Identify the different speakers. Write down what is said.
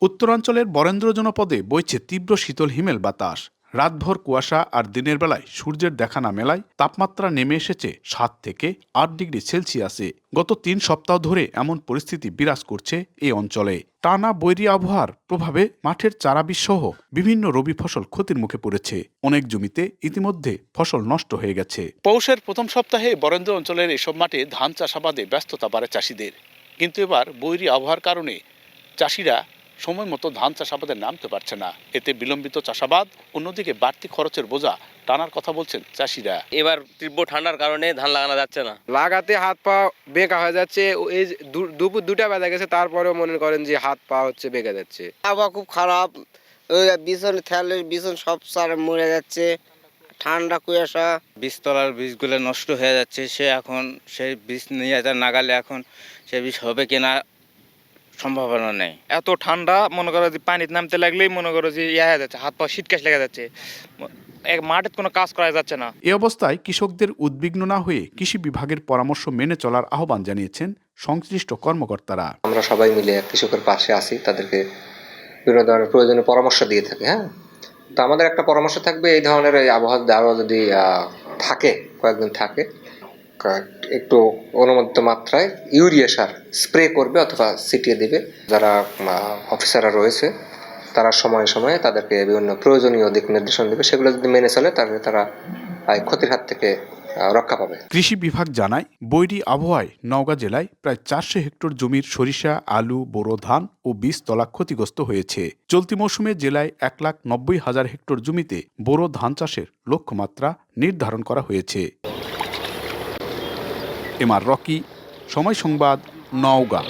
Speaker 1: উত্তরাঞ্চলের বরেন্দ্র জনপদে বইছে তীব্র শীতল হিমেল বাতাস। রাতভর কুয়াশা আর দিনের বেলায় সূর্যের দেখা না মেলায় তাপমাত্রা নেমে এসেছে 7 থেকে 8 ডিগ্রি সেলসিয়াসে। গত 3 সপ্তাহ ধরে এমন পরিস্থিতি বিরাজ করছে এই অঞ্চলে। টানা বৈরী আবহাওয়ার প্রভাবে মাঠের চারাবীজ সহ বিভিন্ন রবি ফসল ক্ষতির মুখে পড়েছে। অনেক জমিতে ইতিমধ্যে ফসল নষ্ট হয়ে গেছে। পৌষের প্রথম সপ্তাহে বরেন্দ্র অঞ্চলের এসব মাঠে ধান চাষাবাদে ব্যস্ততা বাড়ে চাষিদের, কিন্তু এবার বৈরী আবহাওয়ার কারণে চাষিরা সময় মতো ধান চাষাবাদে নামতে পারছে না। এতে বিলম্বিত চাষাবাদ, অন্যদিকে বাড়তি খরচের বোঝা টানার কথা বলছেন চাষিরা।
Speaker 2: এবার তীব্র ঠান্ডার কারণে ধান লাগানো যাচ্ছে না,
Speaker 3: লাগাতে হাত পা বেঁকা হয়ে যাচ্ছে। এই দুপুর 2টা বেজে গেছে, তারপরেও মনে করেন যে হাত পা হচ্ছে বেঁকে যাচ্ছে।
Speaker 4: আবহাওয়া খুব খারাপ, বিছন খেলে বিছন সব সার মরে যাচ্ছে, ঠান্ডা কুয়াশা।
Speaker 5: বীজতলার বীজগুলো নষ্ট হয়ে যাচ্ছে। সে এখন সেই বীজ নিয়ে নাগালে এখন সে বীজ হবে কিনা সম্ভাবনা নেই।
Speaker 6: এত ঠান্ডা, মনে করো যে পানিতে নামতে লাগলেই মনে করো যে হয়ে যাচ্ছে, হাত পা শীতকাশ লেগে যাচ্ছে, মাঠে কোনো কাজ করা যাচ্ছে না।
Speaker 1: এ অবস্থায় কৃষকদের উদ্বিগ্ন না হয়ে কৃষি বিভাগের পরামর্শ মেনে চলার আহ্বান জানিয়েছেন সংশ্লিষ্ট কর্মকর্তারা।
Speaker 7: আমরা সবাই মিলে কৃষকের পাশে আছি, তাদেরকে বিভিন্ন ধরনের প্রয়োজনীয় পরামর্শ দিয়ে থাকি। তো আমাদের একটা পরামর্শ থাকবে, এই ধরনের আবহাওয়া যদি থাকে, কয়েকদিন থাকে, একটু অনুমোদিত মাত্রায় ইউরিয়া সার স্প্রে করবে অথবা ছিটিয়ে দিবে। যারা অফিসাররা রয়েছে তারা সময়ে সময়ে তাদেরকে বিভিন্ন প্রয়োজনীয় দিক নির্দেশন দেবে। সেগুলো যদি মেনে চলে তাহলে তারা ক্ষতির হাত থেকে রক্ষা পাবে।
Speaker 1: কৃষি বিভাগ জানায়, বৈরী আবহাওয়ায় নওগাঁ জেলায় প্রায় 400 হেক্টর জমির সরিষা, আলু, বোরো ধান ও বীজতলা ক্ষতিগ্রস্ত হয়েছে। চলতি মৌসুমে জেলায় 1,90,000 হেক্টর জমিতে বোরো ধান চাষের লক্ষ্যমাত্রা নির্ধারণ করা হয়েছে। এমআর রকি, সময় সংবাদ, নওগাঁ।